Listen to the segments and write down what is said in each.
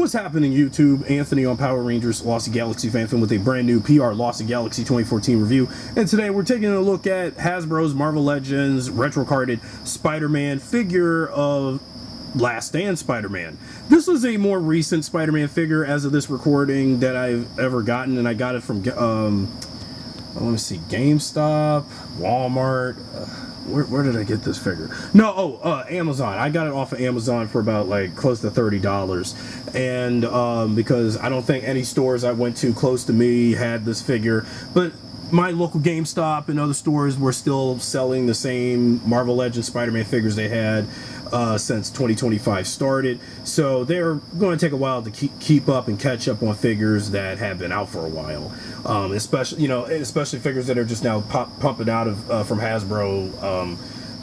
What's happening, YouTube? Anthony on Power Rangers Lost Galaxy fan with a brand new PRLostGalaxy2014 review. And today we're taking a look at Hasbro's Marvel Legends retro-carded Spider-Man figure of Last Stand Spider-Man. This is a more recent Spider-Man figure as of this recording that I've ever gotten, and I got it from, let me see, GameStop, Walmart. Where did I get this figure? No, Amazon. I got it off of Amazon for about like close to $30, and because I don't think any stores I went to close to me had this figure, but my local GameStop and other stores were still selling the same Marvel Legends Spider-Man figures they had since 2025 started. So they're going to take a while to keep up and catch up on figures that have been out for a while. Especially figures that are just now pumping out of from Hasbro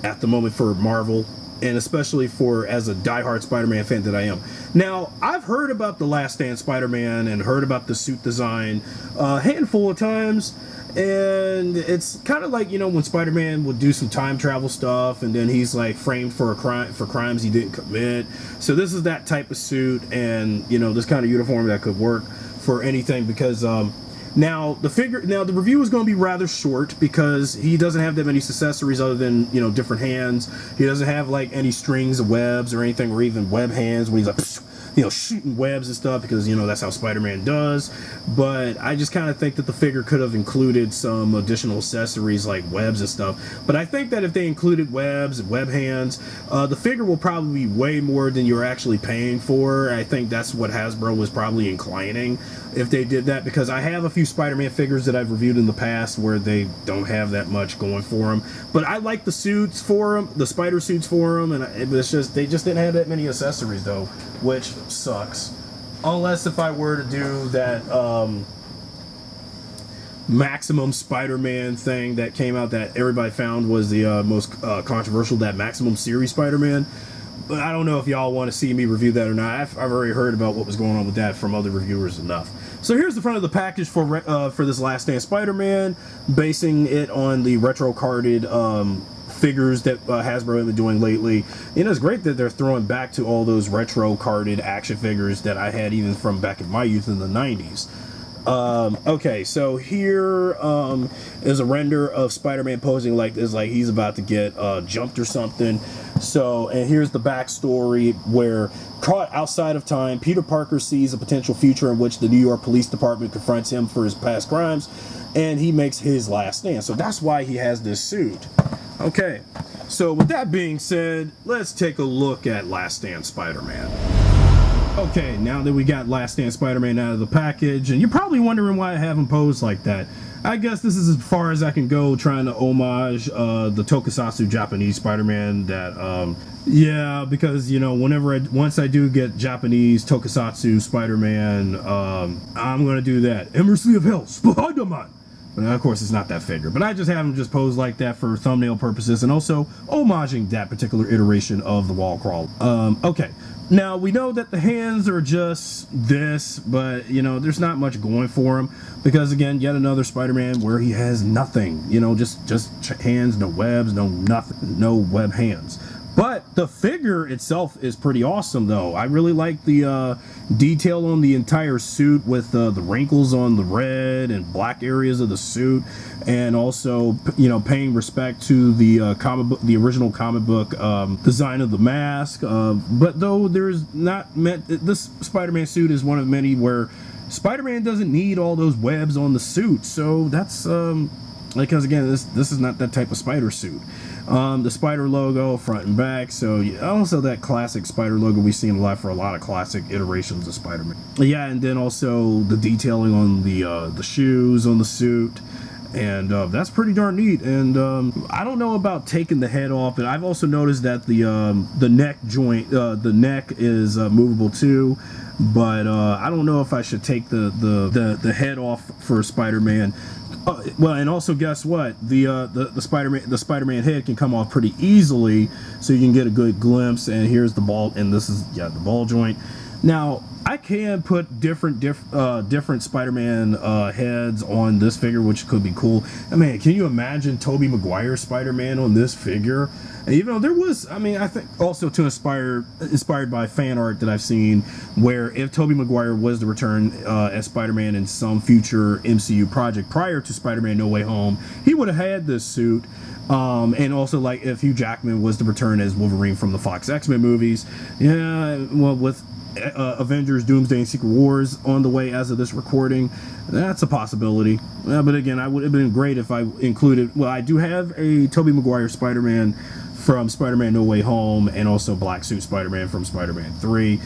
at the moment for Marvel, and especially for as a diehard Spider-Man fan that I am. Now, I've heard about the Last Stand Spider-Man and heard about the suit design a handful of times. And it's kind of like, you know, when Spider-Man would do some time travel stuff and then he's like framed for a crime, for crimes he didn't commit. So this is that type of suit, and you know, this kind of uniform that could work for anything, because now the review is going to be rather short because he doesn't have that many accessories other than, you know, different hands. He doesn't have like any strings of webs or anything, or even web hands when he's like, you know, shooting webs and stuff, because, you know, that's how Spider-Man does. But I just kind of think that the figure could have included some additional accessories like webs and stuff. But I think that if they included webs and web hands, the figure will probably be way more than you're actually paying for. I think that's what Hasbro was probably inclining if they did that, because I have a few Spider-Man figures that I've reviewed in the past where they don't have that much going for them. But I like the suits for them, the spider suits for them, and it's just, they just didn't have that many accessories though, which sucks. Unless if I were to do that Maximum Spider-Man thing that came out that everybody found was the most controversial, that Maximum series Spider-Man. But I don't know if y'all want to see me review that or not. I've already heard about what was going on with that from other reviewers enough. So here's the front of the package for this Last Stand Spider-Man, basing it on the retro carded figures that Hasbro have been doing lately. And it's great that they're throwing back to all those retro carded action figures that I had even from back in my youth in the 90s. Okay, so here is a render of Spider-Man posing like this, like he's about to get jumped or something. So, and here's the backstory where, caught outside of time, Peter Parker sees a potential future in which the New York Police Department confronts him for his past crimes, and he makes his last stand. So that's why he has this suit. Okay, so with that being said, let's take a look at Last Stand Spider-Man. Okay, now that we got Last Stand Spider-Man out of the package, and you're probably wondering why I have him posed like that. I guess this is as far as I can go trying to homage the Tokusatsu Japanese Spider-Man that, yeah, because, you know, once I do get Japanese Tokusatsu Spider-Man, I'm gonna do that. Emissary of Hell, Spider-Man! But of course, it's not that figure. But I just have him just posed like that for thumbnail purposes, and also homaging that particular iteration of the wall crawl. Okay. Now, we know that the hands are just this, but, you know, there's not much going for him. Because, again, yet another Spider-Man where he has nothing. You know, just hands, no webs, no nothing, no web hands. But the figure itself is pretty awesome, though. I really like the detail on the entire suit with the wrinkles on the red and black areas of the suit, and also, you know, paying respect to the comic book, the original comic book design of the mask. But though there's not meant, this Spider-Man suit is one of many where Spider-Man doesn't need all those webs on the suit. So that's because again, this is not that type of spider suit. The spider logo front and back, so also that classic spider logo we see in life for a lot of classic iterations of Spider-Man. Yeah, and then also the detailing on the shoes on the suit, and that's pretty darn neat. And I don't know about taking the head off, but I've also noticed that the neck joint, the neck is movable too. But I don't know if I should take the head off for Spider-Man. Well, and also guess what? The Spider-Man head can come off pretty easily, so you can get a good glimpse. And here's the ball, and this is the ball joint. Now I can put different Spider-Man heads on this figure, which could be cool. I mean, can you imagine Tobey Maguire Spider-Man on this figure? And even though there was, I mean, I think also to inspired by fan art that I've seen, where if Tobey Maguire was to return as Spider-Man in some future MCU project prior to Spider-Man No Way Home, he would have had this suit. And also, like, if Hugh Jackman was to return as Wolverine from the Fox X-Men movies, yeah, well, with Avengers Doomsday and Secret Wars on the way as of this recording, that's a possibility. But again, I would have been great if I included, well, I do have a Tobey Maguire Spider-Man from Spider-Man No Way Home, and also Black Suit Spider-Man from Spider-Man 3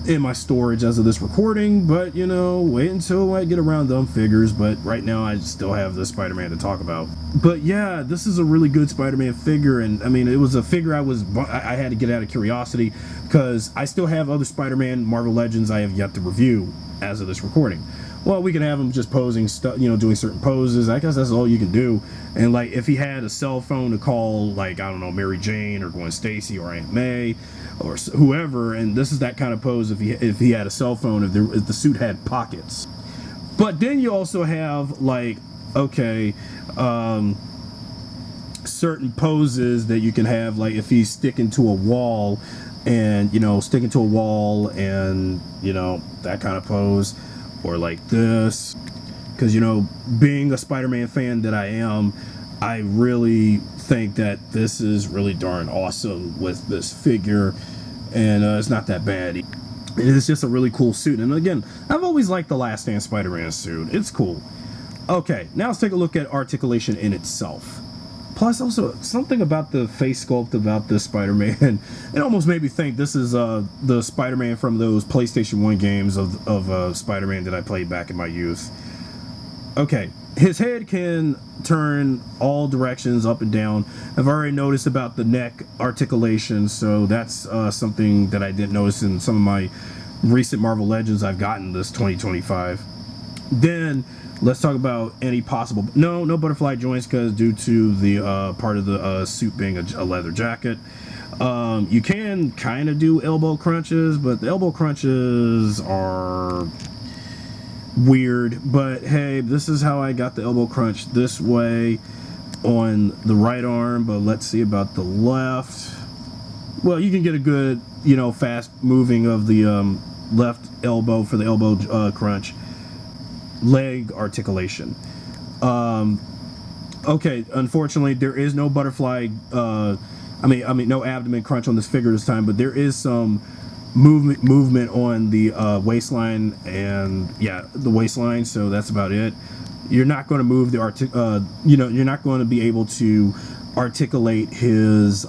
in my storage as of this recording. But, you know, wait until I get around them figures. But right now I still have this Spider-Man to talk about. But yeah, this is a really good Spider-Man figure, and I mean, it was a figure I had to get out of curiosity, because I still have other Spider-Man Marvel Legends I have yet to review as of this recording. Well, we can have him just posing stuff, you know, doing certain poses. I guess that's all you can do. And like, if he had a cell phone to call, like, I don't know, Mary Jane or Gwen Stacy or Aunt May or whoever, and this is that kind of pose if he had a cell phone, if the suit had pockets. But then you also have, like, okay, certain poses that you can have, like if he's sticking to a wall, and, you know, sticking to a wall, and, you know, that kind of pose. Or like this, because, you know, being a Spider-Man fan that I am, I really think that this is really darn awesome with this figure, and it's not that bad. It's just a really cool suit, and again, I've always liked the Last Stand Spider-Man suit. It's cool. Okay, now let's take a look at articulation in itself. Plus, also, something about the face sculpt about this Spider-Man, it almost made me think this is the Spider-Man from those PlayStation 1 games of Spider-Man that I played back in my youth. Okay, his head can turn all directions, up and down. I've already noticed about the neck articulation, so that's something that I didn't notice in some of my recent Marvel Legends I've gotten this 2025. Then let's talk about any possible, no butterfly joints, because due to the part of the suit being a leather jacket. You can kind of do elbow crunches, but the elbow crunches are weird. But hey, this is how I got the elbow crunch this way on the right arm, but let's see about the left. Well, you can get a good, you know, fast moving of the left elbow for the elbow crunch. Leg articulation. Okay, unfortunately there is no butterfly I mean no abdomen crunch on this figure this time, but there is some movement on the waistline, and yeah, the waistline, so that's about it. You're not going to move the you know, you're not going to be able to articulate his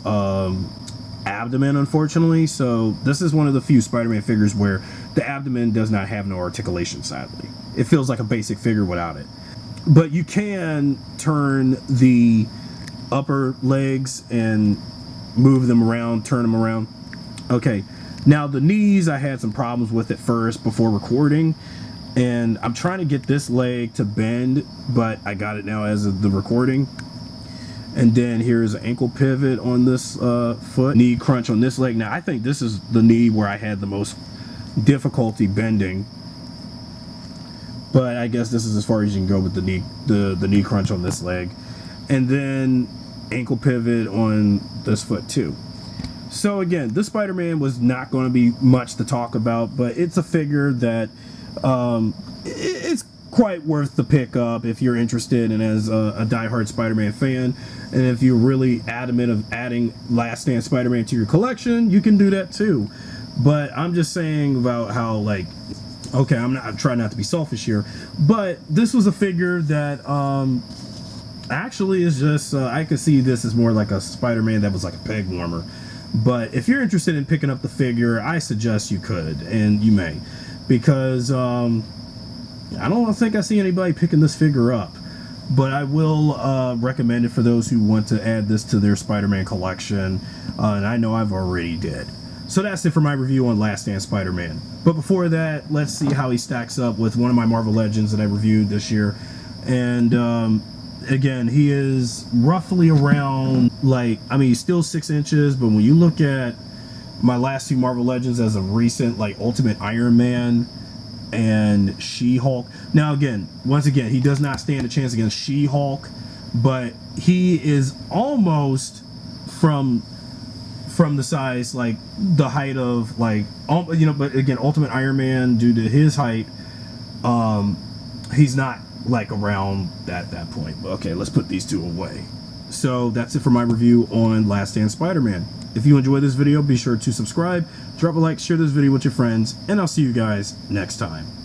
abdomen, unfortunately. So this is one of the few Spider-Man figures where the abdomen does not have no articulation, sadly. It feels like a basic figure without it. But you can turn the upper legs and move them around, turn them around. Okay, now the knees I had some problems with at first before recording, and I'm trying to get this leg to bend, but I got it now as of the recording. And then here's an ankle pivot on this foot, knee crunch on this leg. Now I think this is the knee where I had the most difficulty bending, but I guess this is as far as you can go with the knee crunch on this leg. And then ankle pivot on this foot too. So again, this Spider-Man was not going to be much to talk about, but it's a figure that it's quite worth the pick up if you're interested, and as a diehard Spider-Man fan, and if you're really adamant of adding Last Stand Spider-Man to your collection, you can do that too. But I'm just saying about how, like, okay, I'm trying not to be selfish here, but this was a figure that actually is just I could see this as more like a Spider-Man that was like a peg warmer. But if you're interested in picking up the figure, I suggest you could, and you may, because I don't think I see anybody picking this figure up. But I will recommend it for those who want to add this to their Spider-Man collection, and I know I've already did. So that's it for my review on Last Stand Spider-Man. But before that, let's see how he stacks up with one of my Marvel Legends that I reviewed this year. And again, he is roughly around, like, I mean, he's still 6 inches, but when you look at my last two Marvel Legends as of recent, like Ultimate Iron Man and She-Hulk. Now again, once again, he does not stand a chance against She-Hulk, but he is almost from the size, like the height of, like, you know, but again, Ultimate Iron Man, due to his height, he's not like around that point. But okay, let's put these two away. So that's it for my review on Last Stand Spider-Man. If you enjoyed this video, be sure to subscribe, drop a like, share this video with your friends, and I'll see you guys next time.